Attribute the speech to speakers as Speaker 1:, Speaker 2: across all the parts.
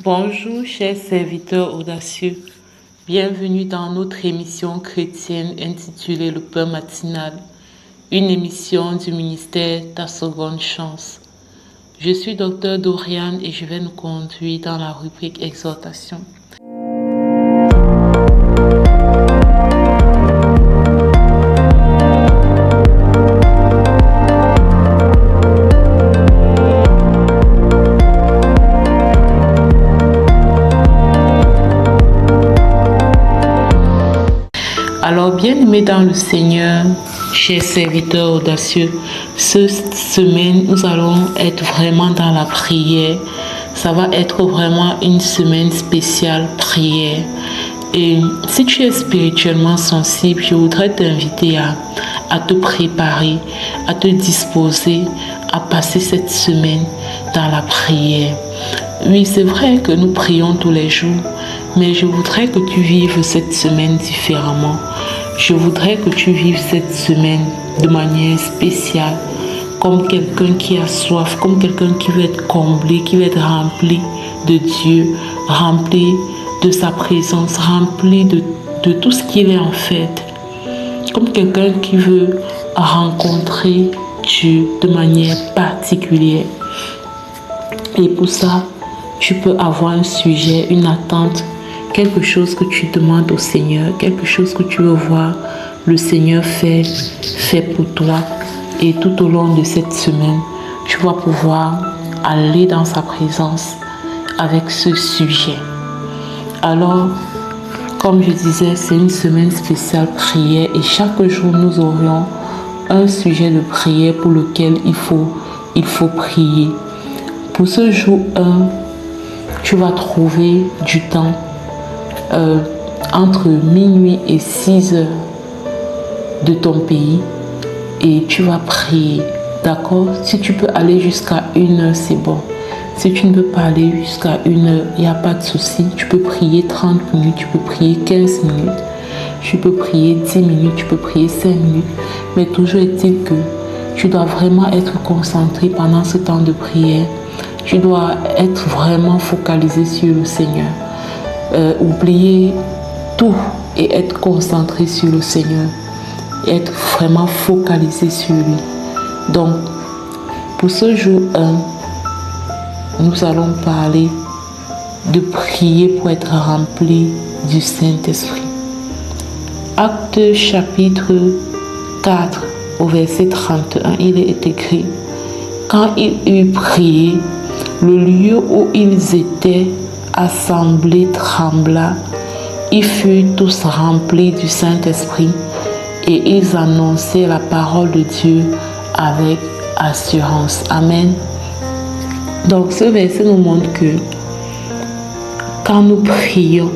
Speaker 1: Bonjour, chers serviteurs audacieux. Bienvenue dans notre émission chrétienne intitulée Le Pain matinal, une émission du ministère Ta Seconde Chance. Je suis Dr Doriane et je vais nous conduire dans la rubrique Exhortation. Alors, bien-aimés dans le Seigneur, chers serviteurs audacieux, cette semaine, nous allons être vraiment dans la prière. Ça va être vraiment une semaine spéciale prière. Et si tu es spirituellement sensible, je voudrais t'inviter à te préparer, à te disposer à passer cette semaine dans la prière. Oui, c'est vrai que nous prions tous les jours, mais je voudrais que tu vives cette semaine différemment. Je voudrais que tu vives cette semaine de manière spéciale, comme quelqu'un qui a soif, comme quelqu'un qui veut être comblé, qui veut être rempli de Dieu, rempli de sa présence, rempli de tout ce qu'il est en fait. Comme quelqu'un qui veut rencontrer Dieu de manière particulière. Et pour ça, tu peux avoir un sujet, une attente, quelque chose que tu demandes au Seigneur, quelque chose que tu veux voir le Seigneur fait pour toi. Et tout au long de cette semaine, tu vas pouvoir aller dans sa présence avec ce sujet. Alors, comme je disais, c'est une semaine spéciale prière et chaque jour, nous aurions un sujet de prière pour lequel il faut prier. Pour ce jour 1, tu vas trouver du temps entre minuit et 6 heures de ton pays et tu vas prier. D'accord? Si tu peux aller jusqu'à 1 heure, c'est bon. Si tu ne peux pas aller jusqu'à 1 heure, il n'y a pas de souci. Tu peux prier 30 minutes, tu peux prier 15 minutes, tu peux prier 10 minutes, tu peux prier 5 minutes. Mais toujours est-il que tu dois vraiment être concentré pendant ce temps de prière. Tu dois être vraiment focalisé sur le Seigneur. Oublier tout et être concentré sur le Seigneur. Et être vraiment focalisé sur lui. Donc, pour ce jour 1, nous allons parler de prier pour être rempli du Saint-Esprit. Actes chapitre 4 au verset 31, il est écrit: quand ils eurent prié, le lieu où ils étaient assemblés trembla. Ils furent tous remplis du Saint-Esprit et ils annonçaient la parole de Dieu avec assurance. Amen. Donc ce verset nous montre que quand nous prions,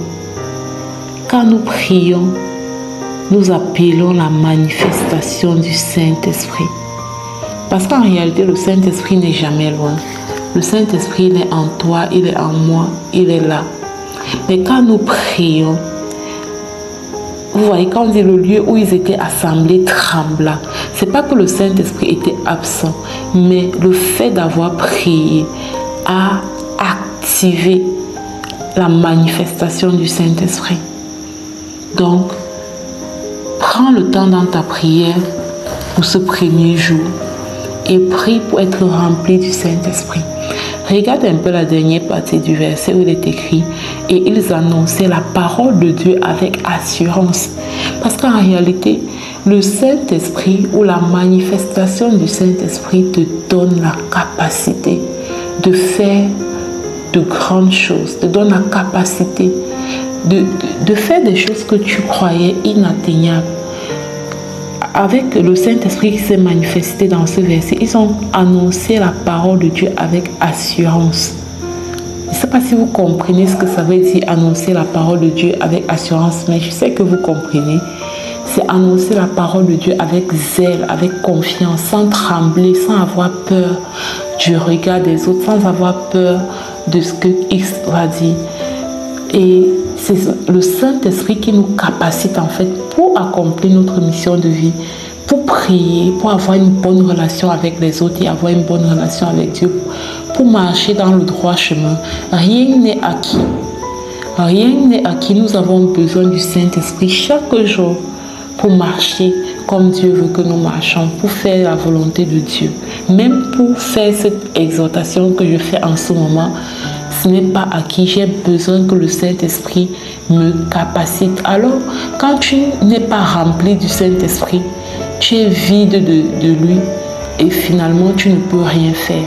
Speaker 1: nous appelons la manifestation du Saint-Esprit. Parce qu'en réalité, le Saint-Esprit n'est jamais loin. Le Saint-Esprit, il est en toi, il est en moi, il est là. Mais quand nous prions, vous voyez, quand on dit le lieu où ils étaient assemblés trembla, c'est pas que le Saint-Esprit était absent, mais le fait d'avoir prié a activé la manifestation du Saint-Esprit. Donc, prends le temps dans ta prière pour ce premier jour et prie pour être rempli du Saint-Esprit. Regarde un peu la dernière partie du verset où il est écrit « Et ils annonçaient la parole de Dieu avec assurance ». Parce qu'en réalité, le Saint-Esprit ou la manifestation du Saint-Esprit te donne la capacité de faire de grandes choses, te donne la capacité de faire des choses que tu croyais inatteignables. Avec le Saint-Esprit qui s'est manifesté dans ce verset, ils ont annoncé la parole de Dieu avec assurance. Je ne sais pas si vous comprenez ce que ça veut dire annoncer la parole de Dieu avec assurance, mais je sais que vous comprenez. C'est annoncer la parole de Dieu avec zèle, avec confiance, sans trembler, sans avoir peur du regard des autres, sans avoir peur de ce que X va dire. Et c'est le Saint-Esprit qui nous capacite en fait pour accomplir notre mission de vie, pour prier, pour avoir une bonne relation avec les autres et avoir une bonne relation avec Dieu, pour marcher dans le droit chemin. Rien n'est acquis. Rien n'est acquis. Nous avons besoin du Saint-Esprit chaque jour pour marcher comme Dieu veut que nous marchions, pour faire la volonté de Dieu. Même pour faire cette exhortation que je fais en ce moment, ce n'est pas acquis. J'ai besoin que le Saint-Esprit me capacite. Alors, quand tu n'es pas rempli du Saint-Esprit, tu es vide de lui et finalement, tu ne peux rien faire.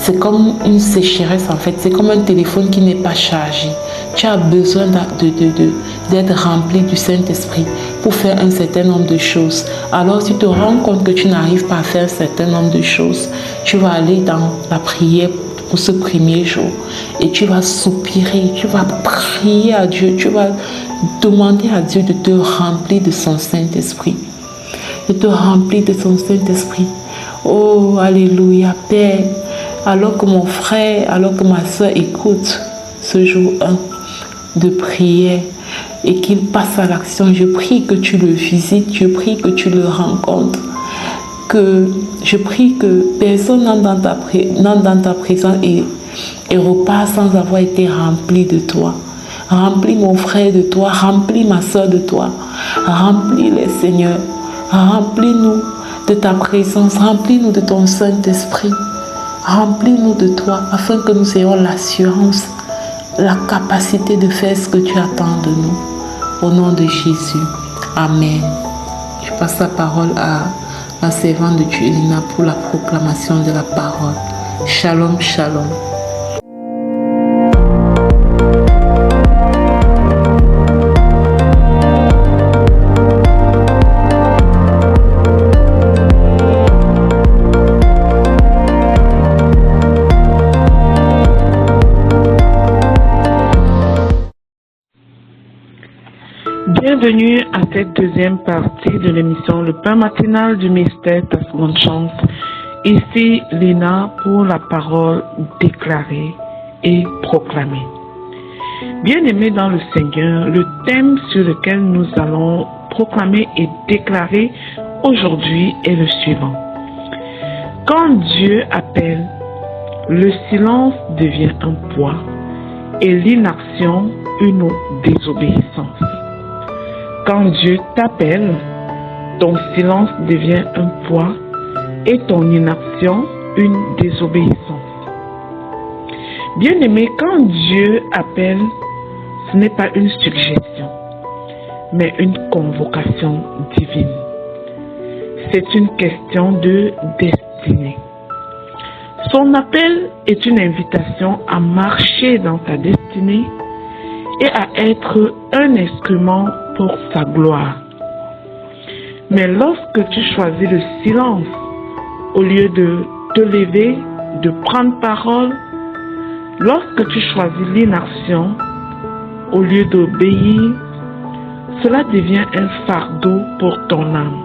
Speaker 1: C'est comme une sécheresse en fait, c'est comme un téléphone qui n'est pas chargé. Tu as besoin d'être rempli du Saint-Esprit pour faire un certain nombre de choses. Alors, si tu te rends compte que tu n'arrives pas à faire un certain nombre de choses, tu vas aller dans la prière pour ce premier jour et tu vas soupirer, tu vas prier à Dieu, tu vas demander à Dieu de te remplir de son Saint-Esprit. De te remplir de son Saint-Esprit. Oh, alléluia, Père. Alors que mon frère, alors que ma soeur écoute ce jour 1 de prière et qu'il passe à l'action, je prie que tu le visites, je prie que tu le rencontres, je prie que personne n'entre dans ta présence et repart sans avoir été rempli de toi. Remplis mon frère de toi, remplis ma soeur de toi, remplis-les, Seigneur, remplis-nous de ta présence, remplis-nous de ton Saint-Esprit. Remplis-nous de toi afin que nous ayons l'assurance, la capacité de faire ce que tu attends de nous. Au nom de Jésus. Amen. Je passe la parole à la servante de Dieu, Elina, pour la proclamation de la parole. Shalom, shalom.
Speaker 2: Bienvenue à cette deuxième partie de l'émission Le Pain matinal du mystère Ta seconde chance. Ici Lina pour la parole déclarée et proclamée. Bien-aimés dans le Seigneur, le thème sur lequel nous allons proclamer et déclarer aujourd'hui est le suivant. Quand Dieu appelle, le silence devient un poids et l'inaction une désobéissance. Quand Dieu t'appelle, ton silence devient un poids et ton inaction une désobéissance. Bien-aimé, quand Dieu appelle, ce n'est pas une suggestion, mais une convocation divine. C'est une question de destinée. Son appel est une invitation à marcher dans ta destinée et à être un instrument pour sa gloire. Mais lorsque tu choisis le silence, au lieu de te lever, de prendre parole, lorsque tu choisis l'inaction, au lieu d'obéir, cela devient un fardeau pour ton âme.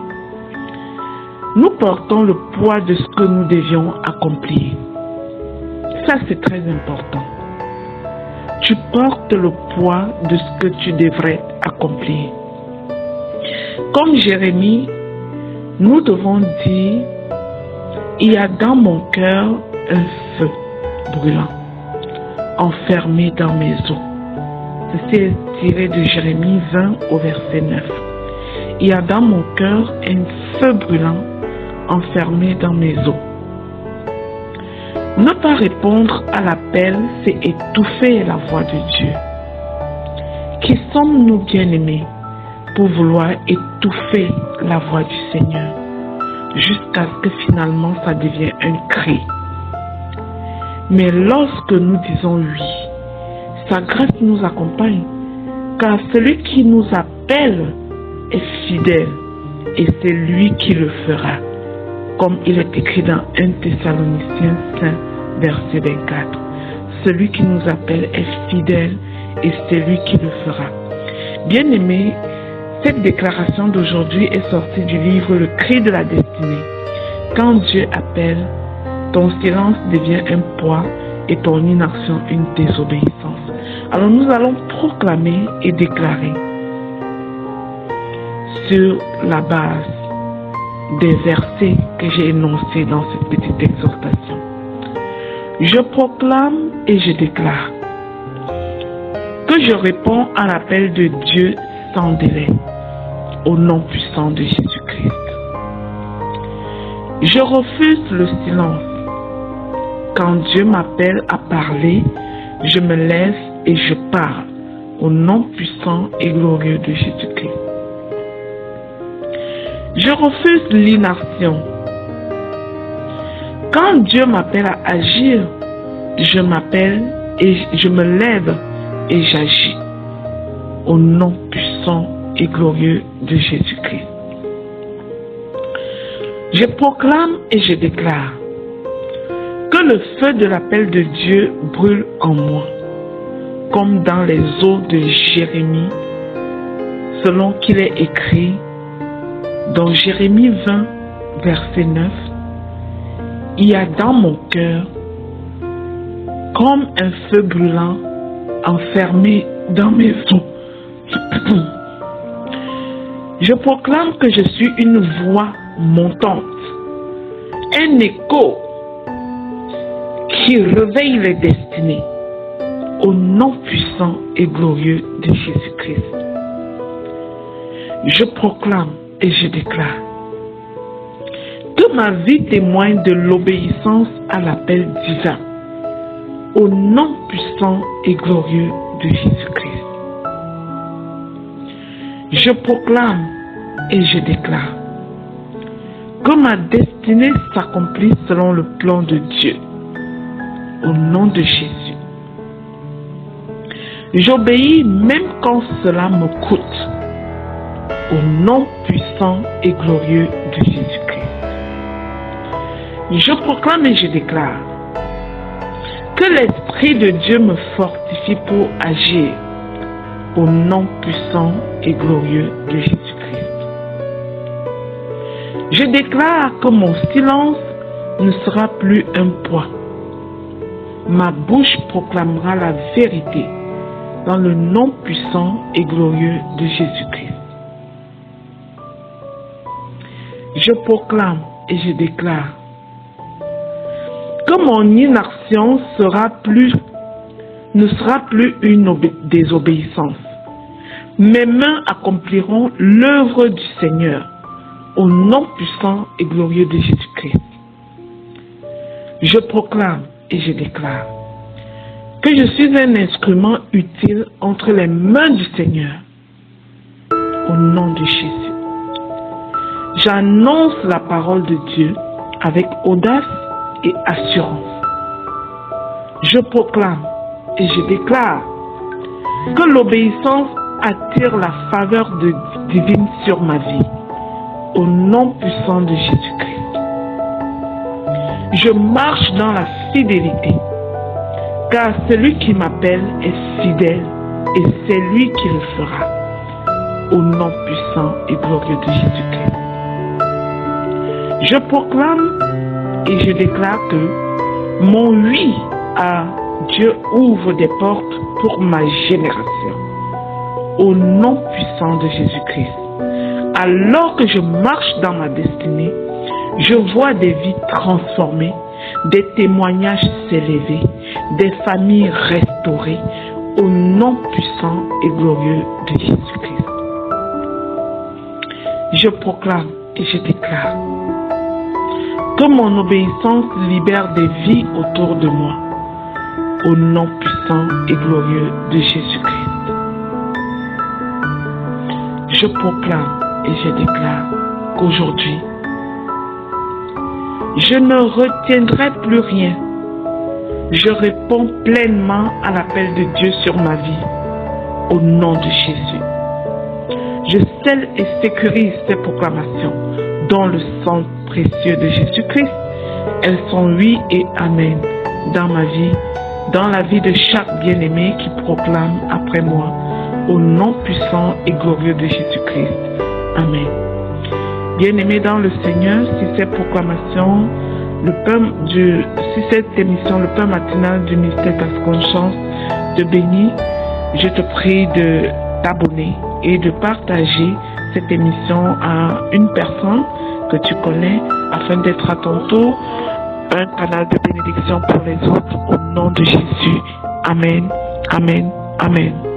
Speaker 2: Nous portons le poids de ce que nous devions accomplir. Ça, c'est très important. Tu portes le poids de ce que tu devrais accomplir. Comme Jérémie, nous devons dire, il y a dans mon cœur un feu brûlant, enfermé dans mes os. C'est tiré de Jérémie 20 au verset 9. Il y a dans mon cœur un feu brûlant, enfermé dans mes os. Ne pas répondre à l'appel, c'est étouffer la voix de Dieu. Qui sommes-nous bien-aimés pour vouloir étouffer la voix du Seigneur jusqu'à ce que finalement ça devienne un cri? Mais lorsque nous disons oui, sa grâce nous accompagne, car celui qui nous appelle est fidèle et c'est lui qui le fera. Comme il est écrit dans 1 Thessaloniciens 5, verset 24. Celui qui nous appelle est fidèle et c'est lui qui le fera. Bien-aimés, cette déclaration d'aujourd'hui est sortie du livre Le Cri de la destinée. Quand Dieu appelle, ton silence devient un poids et ton inaction une désobéissance. Alors nous allons proclamer et déclarer sur la base des versets que j'ai énoncés dans cette petite exhortation. Je proclame et je déclare que je réponds à l'appel de Dieu sans délai, au nom puissant de Jésus-Christ. Je refuse le silence. Quand Dieu m'appelle à parler, je me lève et je parle, au nom puissant et glorieux de Jésus-Christ. Je refuse l'inaction. Quand Dieu m'appelle à agir, je m'appelle et je me lève et j'agis, au nom puissant et glorieux de Jésus-Christ. Je proclame et je déclare que le feu de l'appel de Dieu brûle en moi, comme dans les eaux de Jérémie, selon qu'il est écrit dans Jérémie 20, verset 9, « Il y a dans mon cœur comme un feu brûlant enfermé dans mes os. » Je proclame que je suis une voix montante, un écho qui réveille les destinées, au nom puissant et glorieux de Jésus-Christ. Je proclame et je déclare que ma vie témoigne de l'obéissance à l'appel divin, au nom puissant et glorieux de Jésus-Christ. Je proclame et je déclare que ma destinée s'accomplit selon le plan de Dieu, au nom de Jésus. J'obéis même quand cela me coûte, au nom puissant et glorieux de Jésus-Christ. Je proclame et je déclare que l'Esprit de Dieu me fortifie pour agir, au nom puissant et glorieux de Jésus-Christ. Je déclare que mon silence ne sera plus un poids. Ma bouche proclamera la vérité dans le nom puissant et glorieux de Jésus-Christ. Je proclame et je déclare que mon inaction ne sera plus une désobéissance. Mes mains accompliront l'œuvre du Seigneur, au nom puissant et glorieux de Jésus-Christ. Je proclame et je déclare que je suis un instrument utile entre les mains du Seigneur, au nom de Jésus. J'annonce la parole de Dieu avec audace et assurance. Je proclame et je déclare que l'obéissance attire la faveur divine sur ma vie, au nom puissant de Jésus-Christ. Je marche dans la fidélité, car celui qui m'appelle est fidèle et c'est lui qui le fera, au nom puissant et glorieux de Jésus-Christ. Je proclame et je déclare que mon oui à Dieu ouvre des portes pour ma génération, au nom puissant de Jésus-Christ. Alors que je marche dans ma destinée, je vois des vies transformées, des témoignages s'élever, des familles restaurées, au nom puissant et glorieux de Jésus-Christ. Je proclame et je déclare que mon obéissance libère des vies autour de moi, au nom puissant et glorieux de Jésus-Christ. Je proclame et je déclare qu'aujourd'hui, je ne retiendrai plus rien. Je réponds pleinement à l'appel de Dieu sur ma vie, au nom de Jésus. Je scelle et sécurise ces proclamations dans le sang précieux de Jésus-Christ. Elles sont oui et amen dans ma vie, dans la vie de chaque bien-aimé qui proclame après moi, au nom puissant et glorieux de Jésus-Christ. Amen. Bien-aimés dans le Seigneur, si ces proclamations, si cette émission, le pain matinal du ministère Ta Seconde Chance, te bénit, je te prie de t'abonner et de partager cette émission à une personne que tu connais afin d'être à ton tour un canal de bénédiction pour les autres au nom de Jésus. Amen, amen, amen.